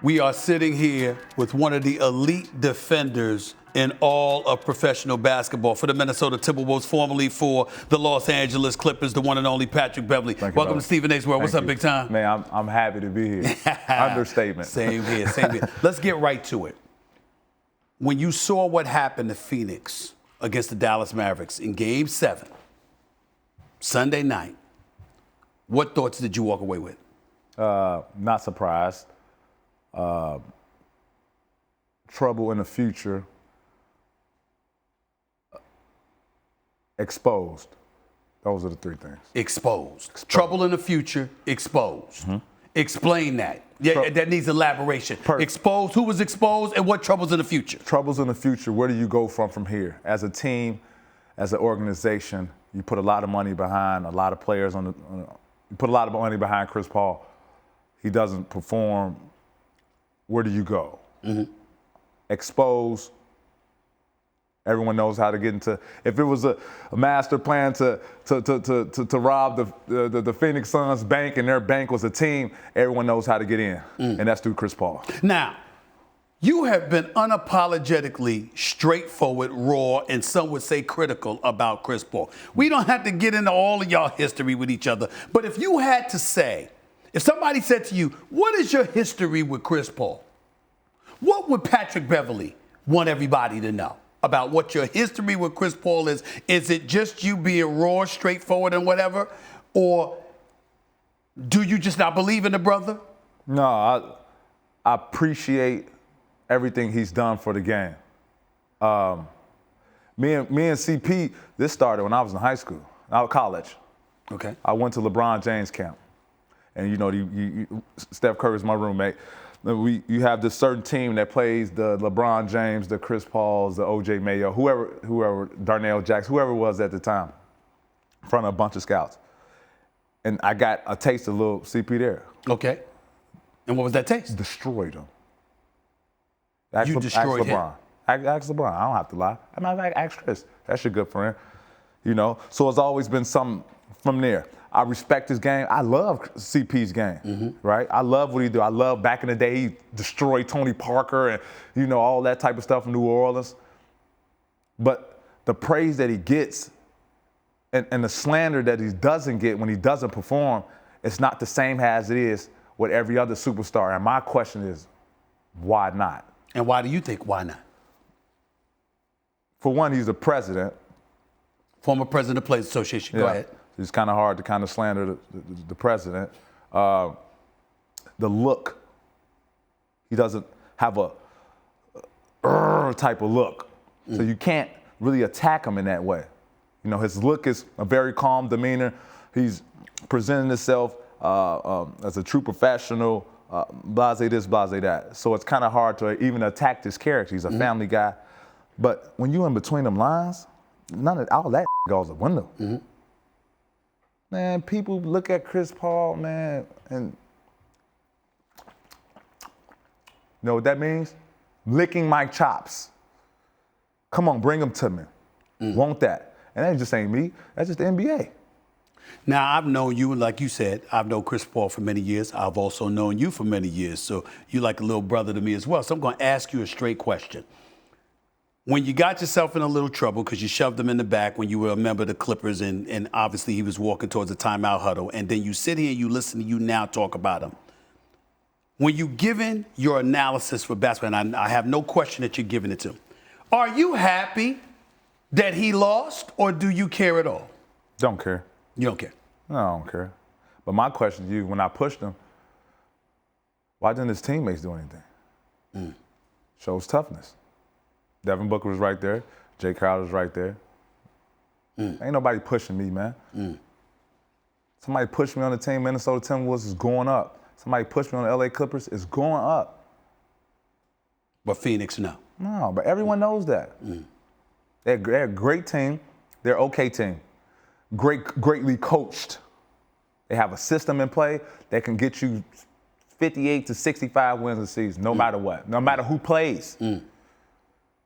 We are sitting here with one of the elite defenders in all of professional basketball for the Minnesota Timberwolves, formerly for the Los Angeles Clippers, the one and only Patrick Beverley. Welcome to Stephen A's World. What's up, big time? Man, I'm happy to be here. Understatement. Same here, same here. Let's get right to it. When you saw what happened to Phoenix against the Dallas Mavericks in Game 7, Sunday night, what thoughts did you walk away with? Not surprised. Trouble in the future. Exposed. Those are the three things. Exposed. Trouble in the future, exposed. Mm-hmm. Explain that. Yeah, that needs elaboration. Exposed, who was exposed, and what troubles in the future? Troubles in the future, where do you go from here? As a team, as an organization, you put a lot of money behind, a lot of players you put a lot of money behind Chris Paul. He doesn't perform. Where do you go? Mm-hmm. Exposed. Everyone knows how to get into. If it was a master plan to rob the Phoenix Suns bank and their bank was a team, everyone knows how to get in, and that's through Chris Paul. Now, you have been unapologetically straightforward, raw, and some would say critical about Chris Paul. We don't have to get into all of y'all history with each other, but if you had to say, if somebody said to you, what is your history with Chris Paul? What would Patrick Beverley want everybody to know about what your history with Chris Paul is? Is it just you being raw, straightforward, and whatever? Or do you just not believe in the brother? No, I appreciate everything he's done for the game. Me and CP, this started when I was in high school, college. Okay. I went to LeBron James camp. And you know, Steph Curry's my roommate. You have this certain team that plays the LeBron James, the Chris Pauls, the OJ Mayo, whoever, Darnell Jackson, whoever it was at the time, in front of a bunch of scouts. And I got a taste of little CP there. Okay. And what was that taste? Destroyed him. You destroyed him? Ask LeBron. I don't have to lie. I'm not like, ask Chris. That's your good friend. You know? So it's always been something from there. I respect his game. I love CP's game, right? I love what he do. I love back in the day he destroyed Tony Parker and, you know, all that type of stuff in New Orleans. But the praise that he gets and the slander that he doesn't get when he doesn't perform, it's not the same as it is with every other superstar. And my question is, why not? And why do you think why not? For one, he's the president. Former president of the Players Association. Go ahead. It's kind of hard to kind of slander the president. The look, he doesn't have a type of look. So you can't really attack him in that way. You know, his look is a very calm demeanor. He's presenting himself as a true professional, blase this, blase that. So it's kind of hard to even attack this character. He's a family guy. But when you're in between them lines, none of all that goes out the window. Man, people look at Chris Paul, man, and you know what that means? Licking my chops. Come on, bring them to me. Want that. And that just ain't me. That's just the NBA. Now, I've known you, and like you said, I've known Chris Paul for many years. I've also known you for many years, so you're like a little brother to me as well. So I'm going to ask you a straight question. When you got yourself in a little trouble because you shoved him in the back when you were a member of the Clippers and obviously he was walking towards a timeout huddle, and then you sit here and you listen to you now talk about him. When you given your analysis for basketball, and I have no question that you're giving it to him, are you happy that he lost or do you care at all? Don't care. You don't care? No, I don't care. But my question to you, when I pushed him, why didn't his teammates do anything? Shows toughness. Devin Booker was right there. Jay Crowder was right there. Ain't nobody pushing me, man. Somebody pushed me on the team. Minnesota Timberwolves is going up. Somebody pushed me on the LA Clippers. It's going up. But Phoenix, no. No, but everyone knows that. They're a great team. They're an okay team. Greatly coached. They have a system in play that can get you 58 to 65 wins a season, no matter what, no matter who plays.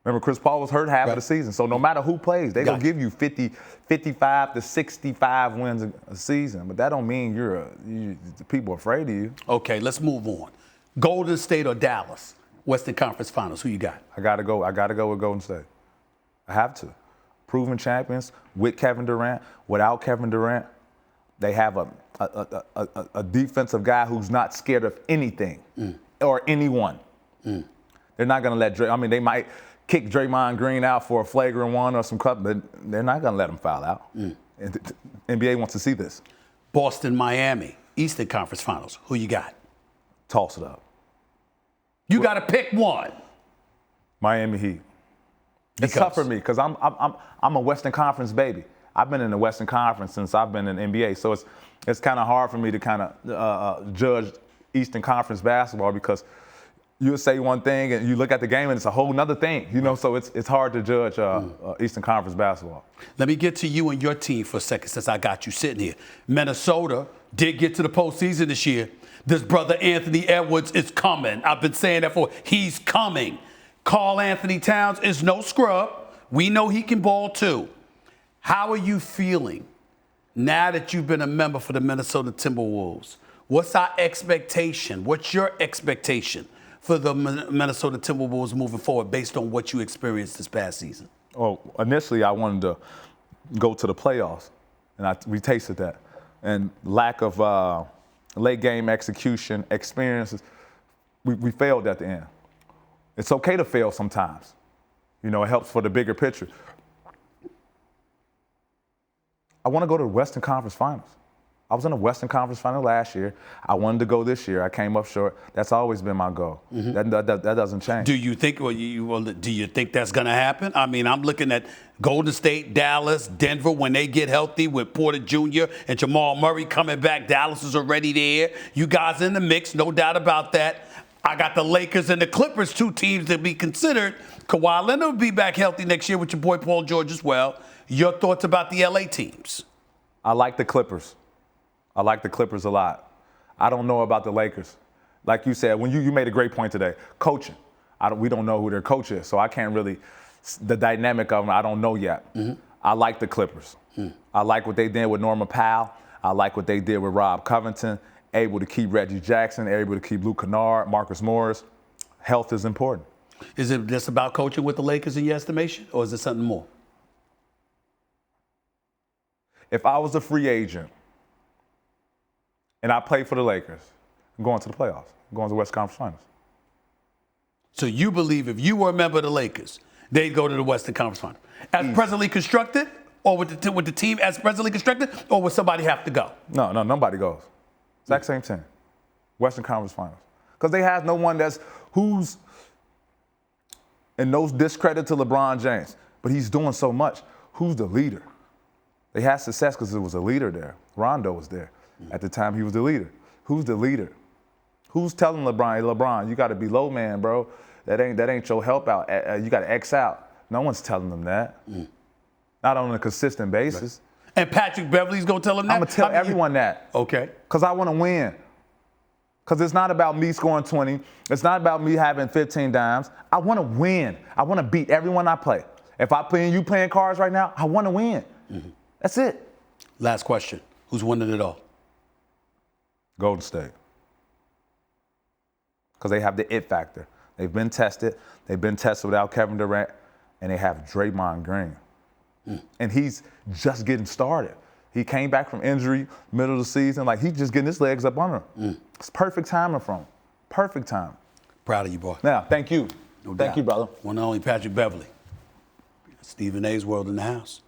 Remember, Chris Paul was hurt half of the season, so no matter who plays, they're going to give you 55 to 65 wins a season. But that don't mean the people are afraid of you. Okay, let's move on. Golden State or Dallas? Western Conference Finals. Who you got? I gotta go with Golden State. I have to. Proven champions with Kevin Durant. Without Kevin Durant, they have a defensive guy who's not scared of anything or anyone. They're not gonna let they might kick Draymond Green out for a flagrant one or some cut, but they're not gonna let him foul out. And the NBA wants to see this. Boston, Miami, Eastern Conference Finals. Who you got? Toss it up. You got to pick one. Miami Heat. It's tough for me because I'm a Western Conference baby. I've been in the Western Conference since I've been in the NBA, so it's kind of hard for me to kind of judge Eastern Conference basketball because you'll say one thing and you look at the game and it's a whole nother thing, So it's hard to judge Eastern Conference basketball. Let me get to you and your team for a second since I got you sitting here. Minnesota did get to the postseason this year. This brother Anthony Edwards is coming. I've been saying that he's coming. Karl Anthony Towns is no scrub. We know he can ball too. How are you feeling now that you've been a member for the Minnesota Timberwolves? What's our expectation? What's your expectation for the Minnesota Timberwolves moving forward based on what you experienced this past season? Well, initially I wanted to go to the playoffs, and we tasted that. And lack of late game execution, experiences, we failed at the end. It's okay to fail sometimes. It helps for the bigger picture. I want to go to the Western Conference Finals. I was in the Western Conference Final last year. I wanted to go this year. I came up short. That's always been my goal. That doesn't change. Do you think? Do you think that's going to happen? I mean, I'm looking at Golden State, Dallas, Denver when they get healthy with Porter Jr. and Jamal Murray coming back. Dallas is already there. You guys in the mix, no doubt about that. I got the Lakers and the Clippers, two teams to be considered. Kawhi Leonard will be back healthy next year with your boy Paul George as well. Your thoughts about the LA teams? I like the Clippers. I like the Clippers a lot. I don't know about the Lakers. Like you said, when you made a great point today, coaching. We don't know who their coach is, so I can't really, the dynamic of them, I don't know yet. I like the Clippers. I like what they did with Norman Powell. I like what they did with Rob Covington, able to keep Reggie Jackson, able to keep Luke Kennard, Marcus Morris. Health is important. Is it just about coaching with the Lakers in your estimation, or is it something more? If I was a free agent, and I played for the Lakers, I'm going to the playoffs. I'm going to the West Conference Finals. So you believe if you were a member of the Lakers, they'd go to the Western Conference Finals. As presently constructed, or with the team as presently constructed, or would somebody have to go? No, nobody goes. Exact same team. Western Conference Finals. Because they have no one who's, and no discredit to LeBron James, but he's doing so much. Who's the leader? They had success because there was a leader there. Rondo was there. At the time, he was the leader. Who's the leader? Who's telling LeBron, hey, LeBron, you got to be low man, bro. That ain't your help out. You got to X out. No one's telling them that. Not on a consistent basis. Right. And Patrick Beverley's going to tell them that? I'm going to tell everyone that. Okay. Because I want to win. Because it's not about me scoring 20. It's not about me having 15 dimes. I want to win. I want to beat everyone I play. If I play and you playing cards right now, I want to win. That's it. Last question. Who's winning it all? Golden State. Because they have the it factor. They've been tested. They've been tested without Kevin Durant. And they have Draymond Green. And he's just getting started. He came back from injury, middle of the season. Like, he's just getting his legs up under him. It's perfect timing from him. Perfect time. Proud of you, boy. Now, thank you. No Thank doubt. you, brother. One and only Patrick Beverley. Stephen A's World in the house.